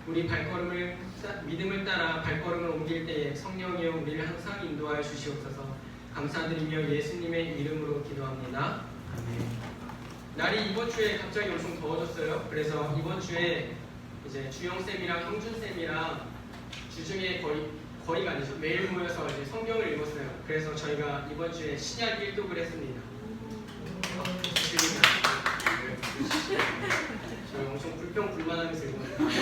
우리 믿음을 따라 발걸음을 옮길 때에 성령이여 우리를 항상 인도하여 주시옵소서. 감사드리며 예수님의 이름으로 기도합니다. 아멘. 날이 이번 주에 갑자기 엄청 더워졌어요. 그래서 이번 주에 이제 주영쌤이랑 형준쌤이랑 주중에 거의가 아니죠. 매일 모여서 이제 성경을 읽었어요. 그래서 저희가 이번 주에 신약 1독을 했습니다. 저희 엄청 불평불만하면서 읽었는데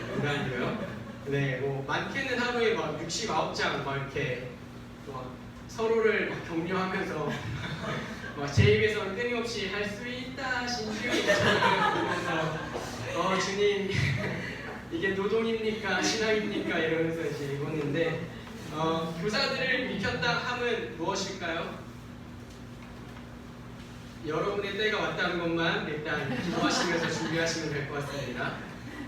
농담이고요. 네, 뭐 많게는 하루에 막 69장 막 이렇게 막 서로를 막 격려하면서 막 제 입에서 끊임없이 할 수 있다 신주의 보면서 주님 이게 노동입니까 신앙입니까 이러면서 이제 읽었는데 교사들을 익혔다 함은 무엇일까요? 여러분의 때가 왔다는 것만 일단 기도하시면서 준비하시면 될 것 같습니다.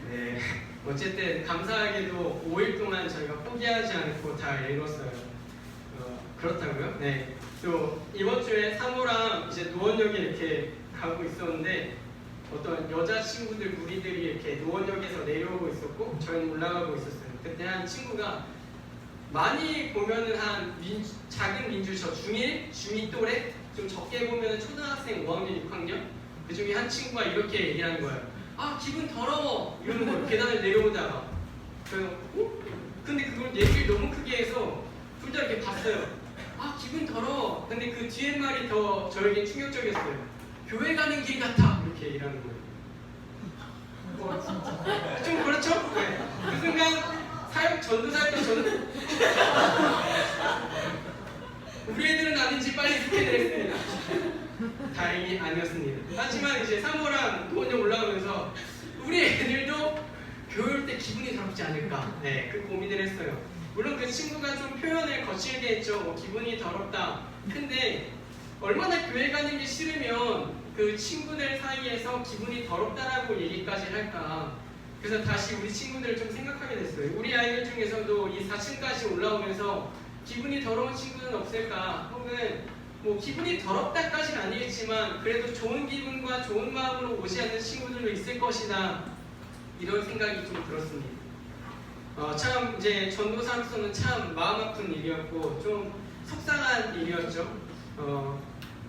네, 어쨌든 감사하게도 5일 동안 저희가 포기하지 않고 다 읽었어요. 그렇다고요? 네. 또 이번 주에 사모랑 이제 노원역에 이렇게 가고 있었는데 어떤 여자친구들 무리들이 이렇게 노원역에서 내려오고 있었고 저희는 올라가고 있었어요. 그때 한 친구가 많이 보면은 한 작은 민주셔 중2 또래 좀 적게 보면은 초등학생 5학년 6학년 그 중에 한 친구가 이렇게 얘기를 하는 거예요. 아 기분 더러워 이러는 거예요. 계단을 내려오다가 그래서 근데 그걸 얘기를 너무 크게 해서 둘 다 이렇게 봤어요. 아 기분 더러워. 근데 그 뒤에 말이 더 저에게 충격적이었어요. 교회 가는 길 같아 이렇게 얘기하는 거예요. 좀 그렇죠? 네. 그 순간 전도사였던 저는 우리 애들은 아닌지 빨리 스캔을 했습니다. 다행히 아니었습니다. 하지만 이제 사모랑 노원역 올라가면서 우리 애들도 교회 올 때 기분이 더럽지 않을까 그 고민을 했어요. 물론 그 친구가 좀 표현을 거칠게 했죠. 뭐 기분이 더럽다. 근데 얼마나 교회 가는 게 싫으면 그 친구들 사이에서 기분이 더럽다라고 얘기까지 할까. 그래서 다시 우리 친구들을 좀 생각하게 됐어요. 우리 아이들 중에서도 이 4층까지 올라오면서 기분이 더러운 친구는 없을까. 혹은 뭐 기분이 더럽다까지는 아니겠지만 그래도 좋은 기분과 좋은 마음으로 오지 않는 친구들도 있을 것이다. 이런 생각이 좀 들었습니다. 참 이제 전도사로서는 참 마음 아픈 일이었고 좀 속상한 일이었죠.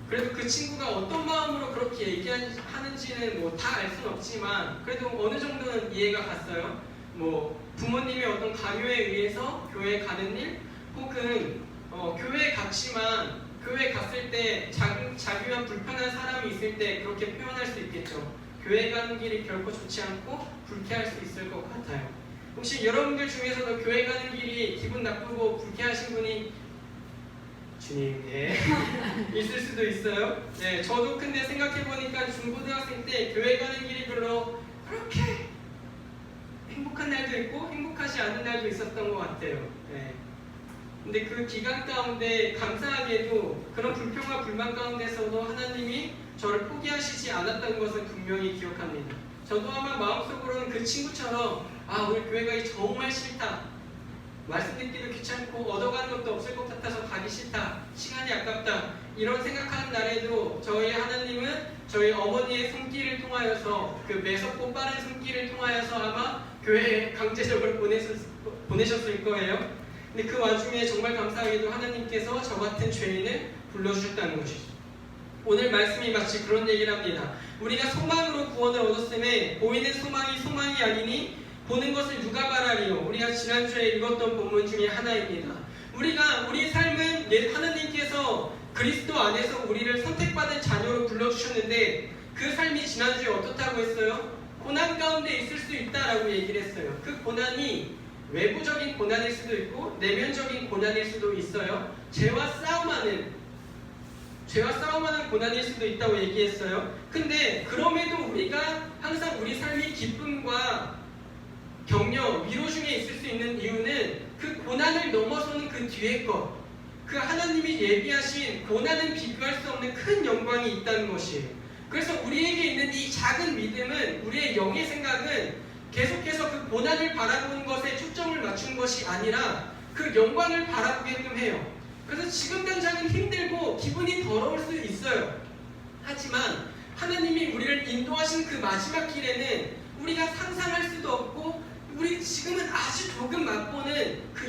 그래도 그 친구가 어떤 마음으로 그렇게 얘기하는지는 뭐 다 알 수는 없지만 그래도 어느 정도는 이해가 갔어요. 뭐 부모님의 어떤 강요에 의해서 교회 가는 일 혹은 교회 갔지만 교회 갔을 때 자기와 불편한 사람이 있을 때 그렇게 표현할 수 있겠죠. 교회 가는 길이 결코 좋지 않고 불쾌할 수 있을 것 같아요. 혹시 여러분들 중에서도 교회 가는 길이 기분 나쁘고 불쾌하신 분이 주님 있을 수도 있어요. 네, 저도 근데 생각해보니까 중고등학생 때 교회 가는 길이 별로 그렇게 행복한 날도 있고 행복하지 않은 날도 있었던 것 같아요. 네. 근데 그 기간 가운데 감사하게도 그런 불평과 불만 가운데서도 하나님이 저를 포기하시지 않았던 것을 분명히 기억합니다. 저도 아마 마음속으로는 그 친구처럼 우리 교회 가기 정말 싫다. 말씀 듣기도 귀찮고 얻어가는 것도 없을 것 같아서 가기 싫다. 시간이 아깝다. 이런 생각하는 날에도 저희 하나님은 저희 어머니의 손길을 통하여서 그 매섭고 빠른 손길을 통하여서 아마 교회에 강제적으로 보내셨을 거예요. 근데 그 와중에 정말 감사하게도 하나님께서 저 같은 죄인을 불러주셨다는 것이죠. 오늘 말씀이 마치 그런 얘기를 합니다. 우리가 소망으로 구원을 얻었음에 보이는 소망이 아니니 보는 것을 누가 바라리요. 우리가 지난주에 읽었던 본문 중에 하나입니다. 우리의 삶은 하나님께서 그리스도 안에서 우리를 선택받은 자녀로 불러주셨는데 그 삶이 지난주에 어떻다고 했어요? 고난 가운데 있을 수 있다라고 얘기를 했어요. 그 고난이 외부적인 고난일 수도 있고 내면적인 고난일 수도 있어요. 죄와 싸움하는 고난일 수도 있다고 얘기했어요. 근데 그럼에도 우리가 항상 우리 삶이 기쁨과 격려, 위로 중에 있을 수 있는 이유는 그 고난을 넘어서는 그 뒤에 것, 그 하나님이 예비하신 고난은 비교할 수 없는 큰 영광이 있다는 것이에요. 그래서 우리에게 있는 이 작은 믿음은, 우리의 영의 생각은 계속해서 그 고난을 바라보는 것에 초점을 맞춘 것이 아니라 그 영광을 바라보게끔 해요. 그래서 지금 당장은 힘들고 기분이 더러울 수 있어요. 하지만 하나님이 우리를 인도하신 그 마지막 길에는 우리가 상상할 수도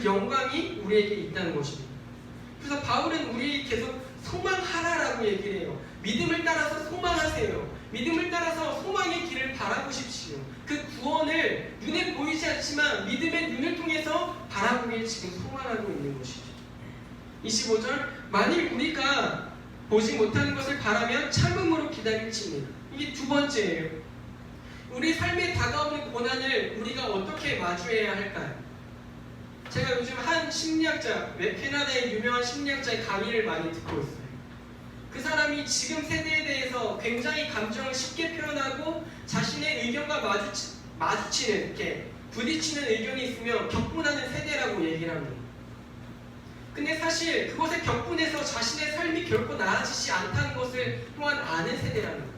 영광이 우리에게 있다는 것입니다. 그래서 바울은 우리에게 계속 소망하라라고 얘기를 해요. 믿음을 따라서 소망하세요. 믿음을 따라서 소망의 길을 바라보십시오. 그 구원을 눈에 보이지 않지만 믿음의 눈을 통해서 바라보길 지금 소망하고 있는 것이죠. 25절, 만일 우리가 보지 못하는 것을 바라면 참음으로 기다릴지니. 이게 두 번째예요. 우리 삶에 다가오는 고난을 우리가 어떻게 마주해야 할까요? 제가 요즘 한 심리학자, 캐나다의 유명한 심리학자의 강의를 많이 듣고 있어요. 그 사람이 지금 세대에 대해서 굉장히 감정을 쉽게 표현하고 자신의 의견과 마주치는, 이렇게 부딪히는 의견이 있으면 격분하는 세대라고 얘기를 합니다. 근데 사실 그것에 격분해서 자신의 삶이 결코 나아지지 않다는 것을 또한 아는 세대라는 거예요.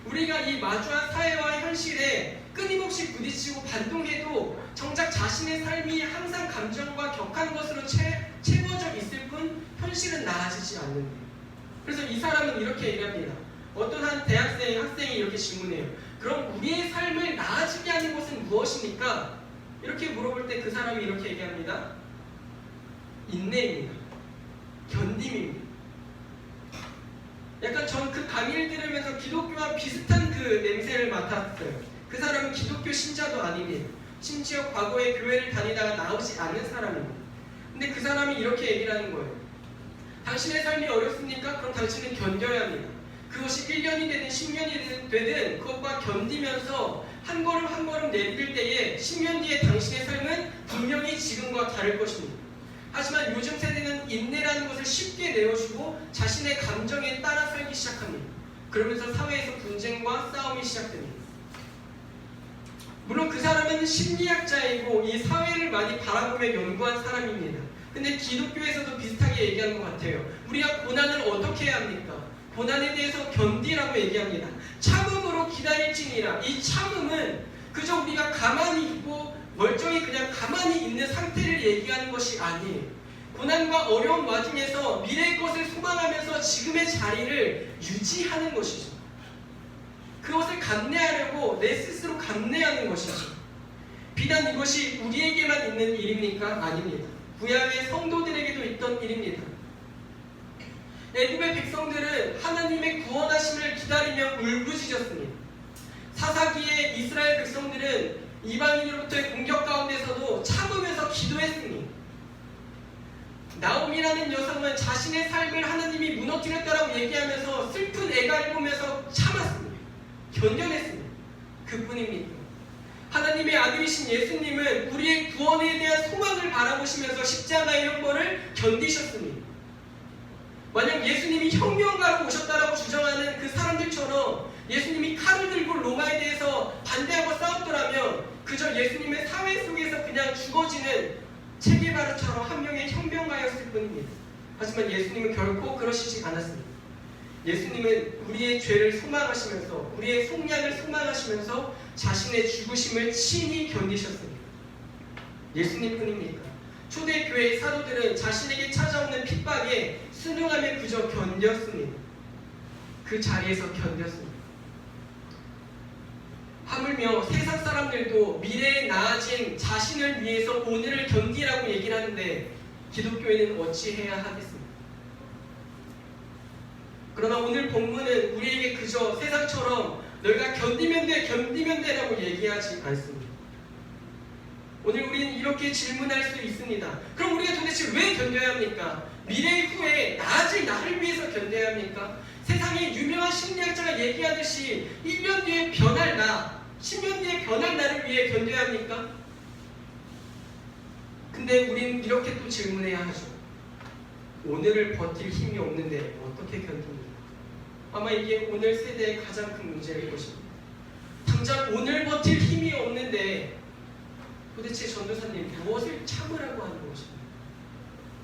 우리가 이 마주한 사회와 현실에 끊임없이 부딪히고 반동해도 정작 자신의 삶이 항상 감정과 격한 것으로 채워져 있을 뿐 현실은 나아지지 않는데. 그래서 이 사람은 이렇게 얘기합니다. 어떤 한 학생이 이렇게 질문해요. 그럼 우리의 삶을 나아지게 하는 것은 무엇입니까? 이렇게 물어볼 때 그 사람이 이렇게 얘기합니다. 인내입니다. 견딤입니다. 약간 전 그 강의를 들으면서 기독교와 비슷한 그 냄새를 맡았어요. 그 사람은 기독교 신자도 아니고 심지어 과거에 교회를 다니다가 나오지 않는 사람입니다. 근데 그 사람이 이렇게 얘기를 하는 거예요. 당신의 삶이 어렵습니까? 그럼 당신은 견뎌야 합니다. 그것이 1년이 되든 10년이 되든 그것과 견디면서 한 걸음 한 걸음 내딜 때에 10년 뒤에 당신의 삶은 분명히 지금과 다를 것입니다. 하지만 요즘 세대는 인내라는 것을 쉽게 내어주고 자신의 감정에 따라 살기 시작합니다. 그러면서 사회에서 분쟁과 싸움이 시작됩니다. 물론 그 사람은 심리학자이고 이 사회를 많이 바라보며 연구한 사람입니다. 근데 기독교에서도 비슷하게 얘기하는 것 같아요. 우리가 고난을 어떻게 해야 합니까? 고난에 대해서 견디라고 얘기합니다. 참음으로 기다릴지니라. 이 참음은 그저 우리가 가만히 있고 멀쩡히 그냥 가만히 있는 상태를 얘기하는 것이 아니에요. 고난과 어려운 와중에서 미래의 것을 소망하면서 지금의 자리를 유지하는 것이죠. 그것을 감내하려고 내 스스로 감내하는 것이죠. 비단 이것이 우리에게만 있는 일입니까? 아닙니다. 구약의 성도들에게도 있던 일입니다. 애굽의 백성들은 하나님의 구원하심을 기다리며 울부짖었습니다. 사사기의 이스라엘 백성들은 이방인으로부터의 공격 가운데서도 참으면서 기도했습니다. 나오미라는 여성은 자신의 삶을 하나님이 무너뜨렸다라고 얘기하면서 슬픈 애가를 보면서 참았습니다. 견뎌냈습니다. 그뿐입니다. 하나님의 아들이신 예수님은 우리의 구원에 대한 소망을 바라보시면서 십자가의 형벌을 견디셨습니다. 만약 예수님이 혁명가로 오셨다라고 주장하는 그 사람들처럼 예수님이 칼을 들고 로마에 대해서 반대하고 싸웠더라면 그저 예수님의 사회 속에서 그냥 죽어지는 체게바르처럼 한 명의 혁명가였을 뿐입니다. 하지만 예수님은 결코 그러시지 않았습니다. 예수님은 우리의 죄를 소망하시면서 우리의 속량을 소망하시면서 자신의 죽으심을 친히 견디셨습니다. 예수님뿐입니까? 초대교회의 사도들은 자신에게 찾아오는 핍박에 순응하며 그저 견뎠습니다. 그 자리에서 견뎠습니다. 하물며 세상 사람들도 미래에 나아진 자신을 위해서 오늘을 견디라고 얘기를 하는데 기독교인은 어찌해야 하겠습니까? 그러나 오늘 본문은 우리에게 그저 세상처럼 너희가 견디면 돼, 견디면 돼라고 얘기하지 않습니다. 오늘 우리는 이렇게 질문할 수 있습니다. 그럼 우리가 도대체 왜 견뎌야 합니까? 미래 후에 나아질 나를 위해서 견뎌야 합니까? 세상의 유명한 심리학자가 얘기하듯이 1년 뒤에 변할 나, 10년 뒤에 변할 나를 위해 견뎌야 합니까? 근데 우리는 이렇게 또 질문해야 하죠. 오늘을 버틸 힘이 없는데 어떻게 견딥니까? 아마 이게 오늘 세대의 가장 큰 문제일 것입니다. 당장 오늘 버틸 힘이 없는데 도대체 전도사님 무엇을 참으라고 하는 것입니까?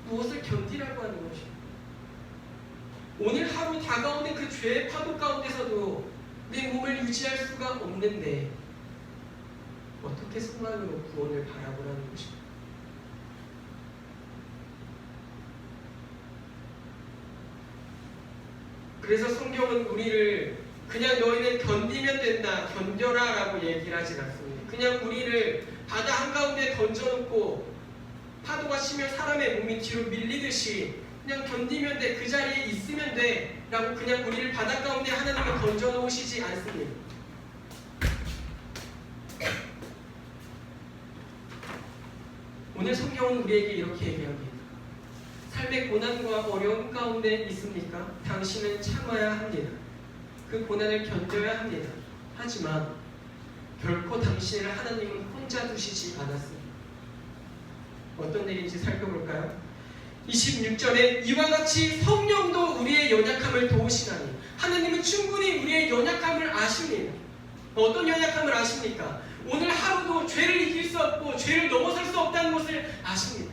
무엇을 견디라고 하는 것입니까? 오늘 하루 다가오는 그 죄의 파도 가운데서도 내 몸을 유지할 수가 없는데 어떻게 소망으로 구원을 바라보라는 것입니까? 그래서 성경은 우리를 그냥 너희는 견디면 된다, 견뎌라 라고 얘기를 하진 않습니다. 그냥 우리를 바다 한가운데 던져놓고 파도가 치면 사람의 몸이 뒤로 밀리듯이 그냥 견디면 돼, 그 자리에 있으면 돼 라고 그냥 우리를 바닷 가운데 하나님은 던져놓으시지 않습니다. 오늘 성경은 우리에게 이렇게 얘기합니다. 삶의 고난과 어려움 가운데 있습니까? 당신은 참아야 합니다. 그 고난을 견뎌야 합니다. 하지만 결코 당신을 하나님은 혼자 두시지 않았습니다. 어떤 일인지 살펴볼까요? 26절에 이와 같이 성령도 우리의 연약함을 도우시나니, 하나님은 충분히 우리의 연약함을 아십니다. 어떤 연약함을 아십니까? 오늘 하루도 죄를 이길 수 없고 죄를 넘어설 수 없다는 것을 아십니다.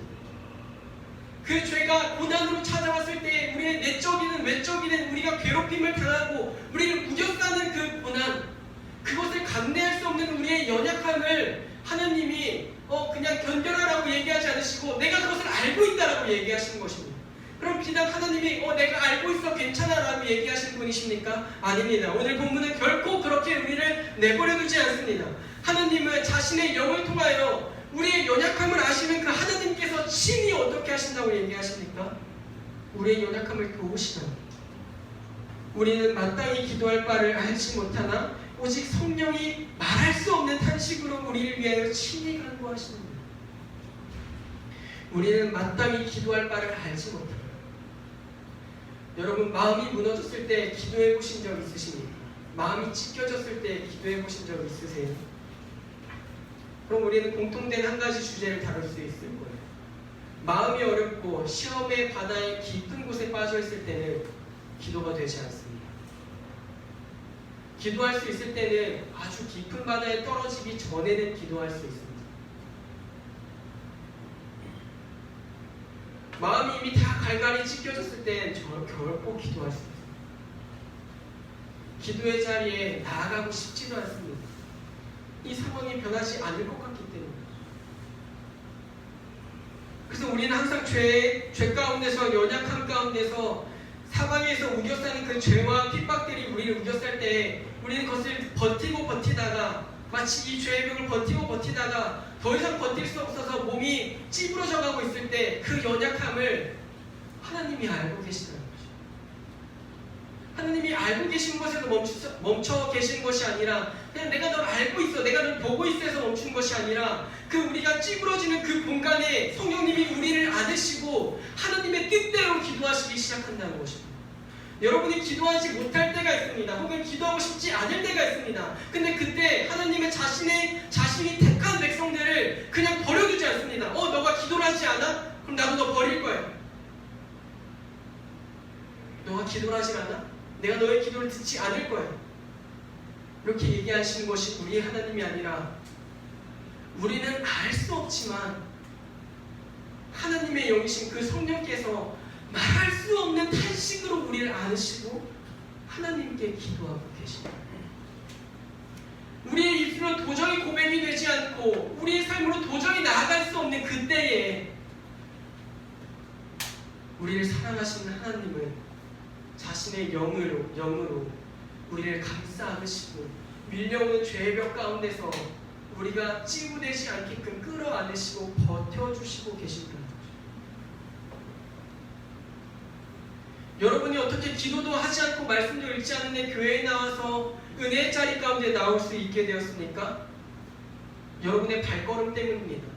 그 죄가 고난으로 찾아왔을 때 우리의 내적이든 외적이든 우리가 괴롭힘을 당하고 우리를 우겨싸는 그 고난, 그것을 감내할 수 없는 우리의 연약함을 하나님이 그냥 견뎌라라고 얘기하지 않으시고 내가 그것을 알고 있다라고 얘기하시는 것입니다. 그럼 비단 하나님이 내가 알고 있어 괜찮아라고 얘기하시는 분이십니까? 아닙니다. 오늘 본문은 결코 그렇게 우리를 내버려두지 않습니다. 하나님은 자신의 영을 통하여 우리의 연약함을 아시는 그 하나님께서 친히 어떻게 하신다고 얘기하십니까? 우리의 연약함을 도우시다. 우리는 마땅히 기도할 바를 알지 못하나 오직 성령이 말할 수 없는 탄식으로 우리를 위하여 친히 간구하십니다. 우리는 마땅히 기도할 바를 알지 못합니다. 여러분, 마음이 무너졌을 때 기도해 보신 적 있으십니까? 마음이 찢겨졌을 때 기도해 보신 적 있으세요? 그럼 우리는 공통된 한 가지 주제를 다룰 수 있을 거예요. 마음이 어렵고 시험의 바다의 깊은 곳에 빠져 있을 때는 기도가 되지 않습니다. 기도할 수 있을 때는 아주 깊은 바다에 떨어지기 전에는 기도할 수 있습니다. 마음이 이미 다 갈갈이 찢겨졌을 때는 결코 기도할 수 있습니다. 기도의 자리에 나아가고 싶지도 않습니다. 이 상황이 변하지 않을 것 같기 때문에. 그래서 우리는 항상 죄 가운데서, 연약함 가운데서, 사방에서 우겨싸는 그 죄와 핍박들이 우리를 우겨쌀 때 우리는 그것을 버티고 버티다가, 마치 이 죄의 벽을 버티고 버티다가 더 이상 버틸 수 없어서 몸이 찌부러져 가고 있을 때 그 연약함을 하나님이 알고 계시다는 거죠. 하나님이 알고 계신 것에서 멈춰 계신 것이 아니라 그냥 내가 널 알고 있어, 내가 널 보고 있어서 멈춘 것이 아니라 그 우리가 찌부러지는 그 공간에 성령님이 우리를 안으시고 하나님의 뜻대로 기도하시기 시작한다는 것입니다. 여러분이 기도하지 못할 때가 있습니다. 혹은 기도하고 싶지 않을 때가 있습니다. 근데 그때 하나님은 자신이 택한 백성들을 그냥 버려두지 않습니다. 너가 기도를 하지 않아? 그럼 나도 너 버릴 거야. 너가 기도를 하지 않아? 내가 너의 기도를 듣지 않을 거야. 이렇게 얘기하시는 것이 우리 하나님이 아니라, 우리는 알 수 없지만 하나님의 영이신 그 성령께서 말할 수 없는 탄식으로 우리를 안으시고 하나님께 기도하고 계십니다. 우리의 입술로 도저히 고백이 되지 않고 우리의 삶으로 도저히 나아갈 수 없는 그때에 우리를 사랑하시는 하나님은 자신의 영으로 우리를 감싸 안으시고 밀려오는 죄의 벽 가운데서 우리가 찌부되지 않게끔 끌어안으시고 버텨주시고 계십니다. 여러분이 어떻게 기도도 하지 않고 말씀도 읽지 않는데 교회에 나와서 은혜의 자리 가운데 나올 수 있게 되었습니까? 여러분의 발걸음 때문입니다.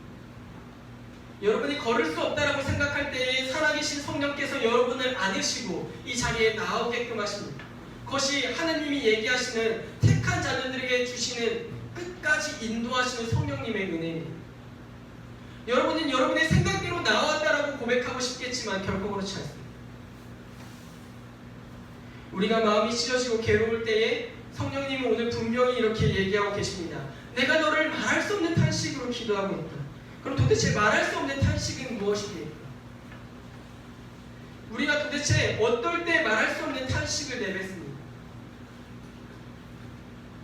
여러분이 걸을 수 없다라고 생각할 때에 살아계신 성령께서 여러분을 안으시고 이 자리에 나오게끔 하십니다. 그것이 하나님이 얘기하시는 택한 자녀들에게 주시는 끝까지 인도하시는 성령님의 은혜입니다. 여러분은 여러분의 생각대로 나왔다라고 고백하고 싶겠지만 결코 그렇지 않습니다. 우리가 마음이 찢어지고 괴로울 때에 성령님은 오늘 분명히 이렇게 얘기하고 계십니다. 내가 너를 말할 수 없는 탄식으로 기도하고 있다. 그럼 도대체 말할 수 없는 탄식은 무엇입니까? 우리가 도대체 어떨 때 말할 수 없는 탄식을 내뱉습니까?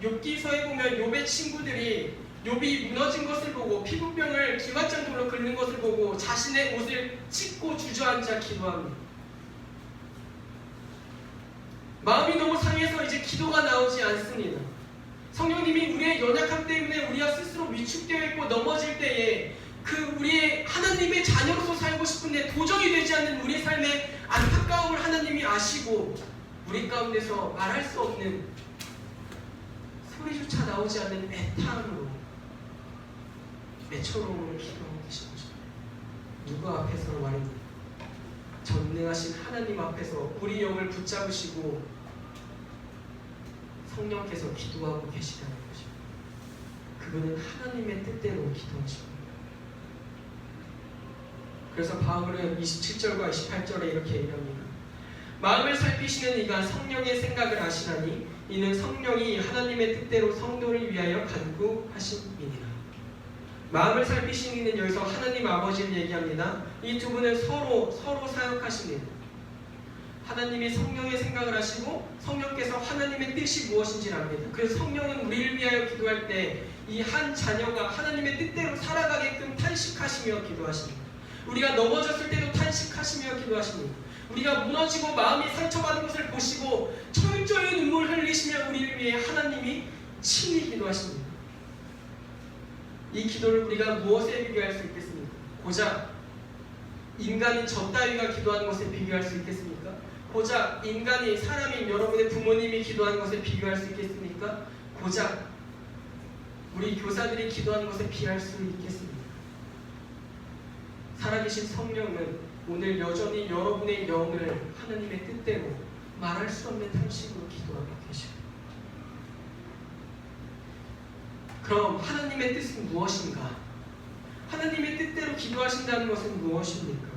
욥기서에 보면 욥의 친구들이 욥이 무너진 것을 보고 피부병을 기왓장돌로 긁는 것을 보고 자신의 옷을 찢고 주저앉아 기도합니다. 마음이 너무 상해서 이제 기도가 나오지 않습니다. 성령님이 우리의 연약함 때문에 우리가 스스로 위축되어 있고 넘어질 때에 그 우리의 하나님의 자녀로서 살고 싶은데 도저히 되지 않는 우리의 삶의 안타까움을 하나님이 아시고 우리 가운데서 말할 수 없는 소리조차 나오지 않는 애타함으로 애처로움을 기도하고 계신 것입니다. 누구 앞에서 말입니다. 전능하신 하나님 앞에서 우리 영을 붙잡으시고 성령께서 기도하고 계시다는 것입니다. 그분은 하나님의 뜻대로 기도하십니다. 그래서 바울은 27절과 28절에 이렇게 얘기합니다. 마음을 살피시는 이가 성령의 생각을 아시나니 이는 성령이 하나님의 뜻대로 성도를 위하여 간구하심이니라. 마음을 살피시는 이는 여기서 하나님 아버지를 얘기합니다. 이 두 분은 서로 사역하시는, 하나님이 성령의 생각을 하시고 성령께서 하나님의 뜻이 무엇인지를 압니다. 그래서 성령은 우리를 위하여 기도할 때 이 한 자녀가 하나님의 뜻대로 살아가게끔 탄식하시며 기도하십니다. 우리가 넘어졌을 때도 탄식하시며 기도하십니다. 우리가 무너지고 마음이 상처받은 것을 보시고 철저히 눈물을 흘리시며 우리를 위해 하나님이 친히 기도하십니다. 이 기도를 우리가 무엇에 비교할 수 있겠습니까? 고작 인간인 저 따위가 기도하는 것에 비교할 수 있겠습니까? 고작 인간이, 사람인 여러분의 부모님이 기도하는 것에 비교할 수 있겠습니까? 고작 우리 교사들이 기도하는 것에 비할 수 있겠습니까? 살아계신 성령은 오늘 여전히 여러분의 영을 하나님의 뜻대로 말할 수 없는 탄식으로 기도하고 계십니다. 그럼 하나님의 뜻은 무엇인가? 하나님의 뜻대로 기도하신다는 것은 무엇입니까?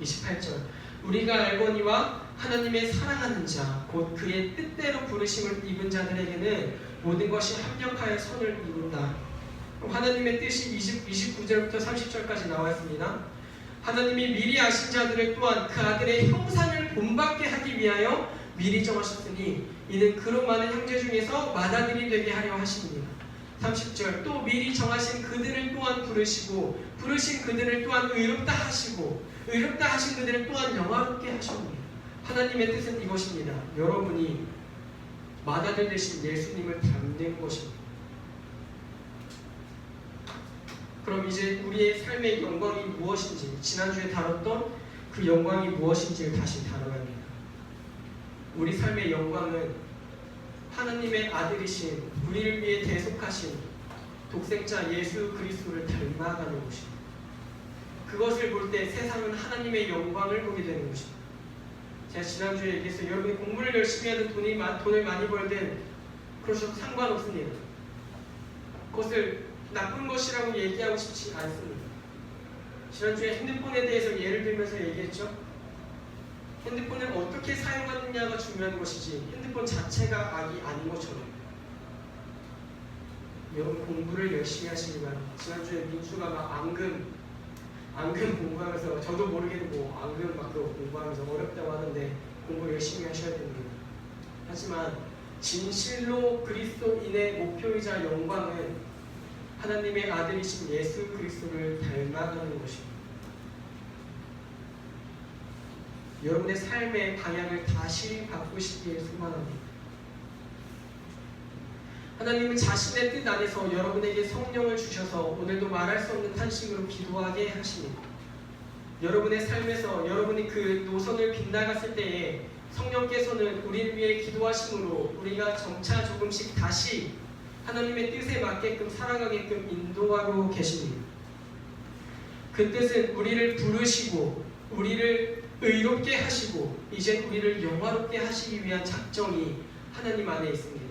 28절 우리가 알거니와 하나님의 사랑하는 자 곧 그의 뜻대로 부르심을 입은 자들에게는 모든 것이 합력하여 선을 이룬다. 하나님의 뜻이 29절부터 30절까지 나와 있습니다. 하나님이 미리 아신 자들을 또한 그 아들의 형상을 본받게 하기 위하여 미리 정하셨으니 이는 그로 많은 형제 중에서 맏아들이 되게 하려 하십니다. 30절 또 미리 정하신 그들을 또한 부르시고 부르신 그들을 또한 의롭다 하시고 의롭다 하신 그들을 또한 영화롭게 하십니다. 하나님의 뜻은 이것입니다. 여러분이 맏아들 되신 예수님을 닮는 것입니다. 그럼 이제 우리의 삶의 영광이 무엇인지, 지난주에 다뤘던 그 영광이 무엇인지를 다시 다뤄야 합니다. 우리 삶의 영광은 하나님의 아들이신, 우리를 위해 대속하신 독생자 예수 그리스도를 닮아가는 것입니다. 그것을 볼 때 세상은 하나님의 영광을 보게 되는 것입니다. 제가 지난주에 얘기했어요. 여러분이 공부를 열심히 하든 돈을 많이 벌든 그러셔도 상관없습니다. 그것을 나쁜 것이라고 얘기하고 싶지 않습니다. 지난주에 핸드폰에 대해서 예를 들면서 얘기했죠. 핸드폰을 어떻게 사용하느냐가 중요한 것이지 핸드폰 자체가 악이 아닌 것처럼. 여러분 공부를 열심히 하시기 바랍니다. 지난주에 민수가 막 앙금 공부하면서 저도 모르게 앙금 막 공부하면서 어렵다고 하는데 공부 열심히 하셔야 됩니다. 하지만 진실로 그리스도인의 목표이자 영광은 하나님의 아들이신 예수 그리스도를 닮아가는 것입니다. 여러분의 삶의 방향을 다시 바꾸시기를 소망합니다. 하나님은 자신의 뜻 안에서 여러분에게 성령을 주셔서 오늘도 말할 수 없는 탄식으로 기도하게 하십니다. 여러분의 삶에서 여러분이 그 노선을 빗나갔을 때에 성령께서는 우리를 위해 기도하심으로 우리가 점차 조금씩 다시 하나님의 뜻에 맞게끔 살아가게끔 인도하고 계십니다. 그 뜻은 우리를 부르시고 우리를 의롭게 하시고 이제 우리를 영화롭게 하시기 위한 작정이 하나님 안에 있습니다.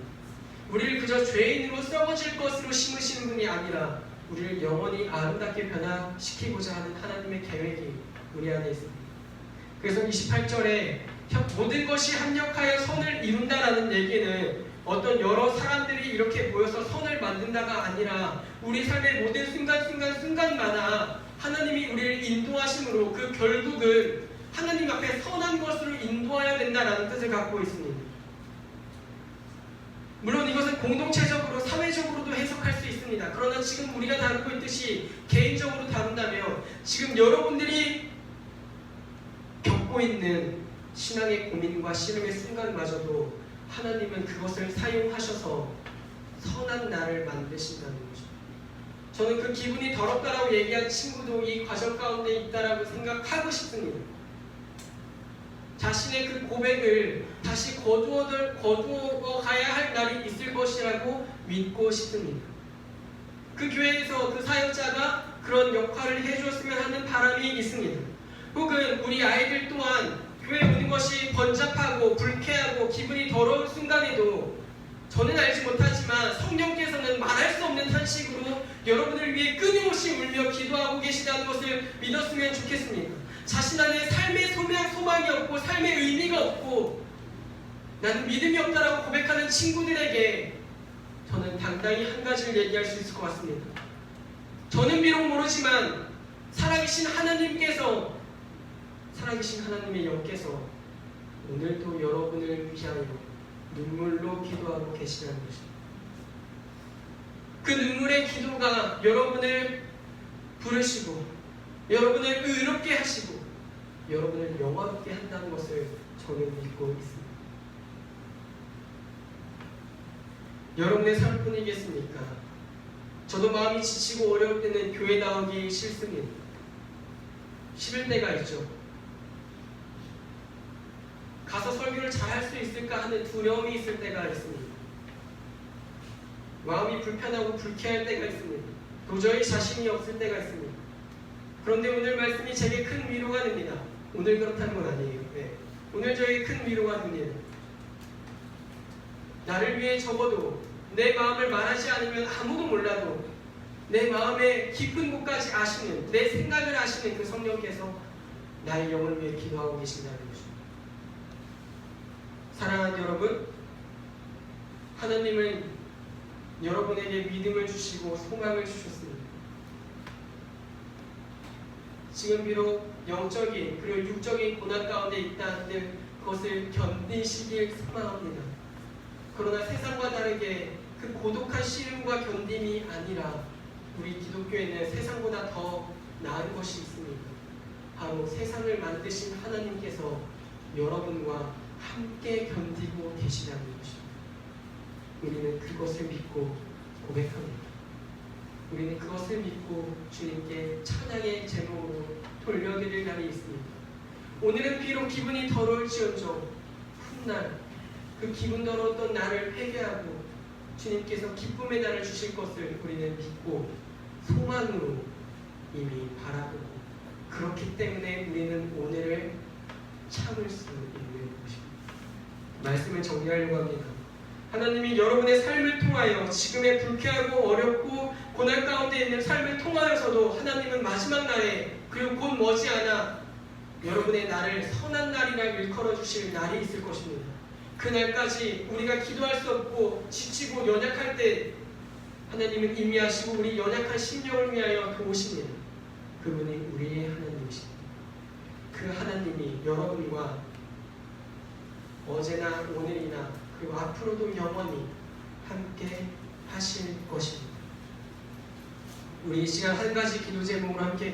우리를 그저 죄인으로 썩어질 것으로 심으시는 분이 아니라 우리를 영원히 아름답게 변화시키고자 하는 하나님의 계획이 우리 안에 있습니다. 그래서 28절에 모든 것이 합력하여 선을 이룬다라는 얘기는 어떤 여러 사람들이 이렇게 모여서 선을 만든다가 아니라 우리 삶의 모든 순간마다 하나님이 우리를 인도하심으로 그 결국은 하나님 앞에 선한 것으로 인도해야 된다라는 뜻을 갖고 있습니다. 물론 이것은 공동체적으로 사회적으로도 해석할 수 있습니다. 그러나 지금 우리가 다루고 있듯이 개인적으로 다룬다면 지금 여러분들이 겪고 있는 신앙의 고민과 씨름의 순간마저도 하나님은 그것을 사용하셔서 선한 나를 만드신다는 것입니다. 저는 그 기분이 더럽다라고 얘기한 친구도 이 과정 가운데 있다라고 생각하고 싶습니다. 자신의 그 고백을 다시 거두어 가야 할 날이 있을 것이라고 믿고 싶습니다. 그 교회에서 그 사역자가 그런 역할을 해주었으면 하는 바람이 있습니다. 혹은 우리 아이들 또한 교회에 오는 것이 번잡하고 불쾌하고 기분이 더러운 순간에도 저는 알지 못하지만 성령께서는 말할 수 없는 탄식으로 여러분을 위해 끊임없이 울며 기도하고 계시다는 것을 믿었으면 좋겠습니다. 자신 안에 삶의 소망이 없고 삶의 의미가 없고 나는 믿음이 없다라고 고백하는 친구들에게 저는 당당히 한 가지를 얘기할 수 있을 것 같습니다. 저는 비록 모르지만 살아계신 하나님께서 살아계신 하나님의 영께서 오늘도 여러분을 위하여 눈물로 기도하고 계시다는 것입니다. 그 눈물의 기도가 여러분을 부르시고 여러분을 의롭게 하시고 여러분을 영화롭게 한다는 것을 저는 믿고 있습니다. 여러분의 삶뿐이겠습니까? 저도 마음이 지치고 어려울 때는 교회 나오기 싫습니다. 싫을 때가 있죠. 가서 설교를 잘할 수 있을까 하는 두려움이 있을 때가 있습니다. 마음이 불편하고 불쾌할 때가 있습니다. 도저히 자신이 없을 때가 있습니다. 그런데 오늘 말씀이 제게 큰 위로가 됩니다. 오늘 그렇다는 건 아니에요. 네. 오늘 저에게 큰 위로가 됩니다. 나를 위해 적어도 내 마음을 말하지 않으면 아무도 몰라도 내 마음의 깊은 곳까지 아시는, 내 생각을 아시는 그 성령께서 나의 영을 위해 기도하고 계신다는 것입니다. 사랑하는 여러분, 하나님은 여러분에게 믿음을 주시고 소망을 주셨습니다. 지금 비록 영적인 그리고 육적인 고난 가운데 있다는데 그것을 견디시길 소망합니다. 그러나 세상과 다르게 그 고독한 시름과 견딤이 아니라 우리 기독교에는 세상보다 더 나은 것이 있습니다. 바로 세상을 만드신 하나님께서 여러분과 함께 견디고 계시다는 것입니다. 우리는 그것을 믿고 고백합니다. 우리는 그것을 믿고 주님께 찬양의 제목으로 돌려드릴 날이 있습니다. 오늘은 비록 기분이 더러울지언정 훗날 그 기분 더러웠던 나를 회개하고 주님께서 기쁨의 날을 주실 것을 우리는 믿고 소망으로 이미 바라보고 그렇기 때문에 우리는 오늘을 참을 수 있는 것입니다. 말씀을 정리하려고 합니다. 하나님이 여러분의 삶을 통하여 지금의 불쾌하고 어렵고 고난 가운데 있는 삶을 통하여서도 하나님은 마지막 날에 그리고 곧 머지않아 여러분의 날을 선한 날이라 일컬어 주실 날이 있을 것입니다. 그날까지 우리가 기도할 수 없고 지치고 연약할 때 하나님은 임의하시고 우리 연약한 심령을 위하여 도우십니다. 그분이 우리의 하나님이십니다. 그 하나님이 여러분과 어제나 오늘이나 그리고 앞으로도 영원히 함께 하실 것입니다. 우리 이 시간 한 가지 기도 제목으로 함께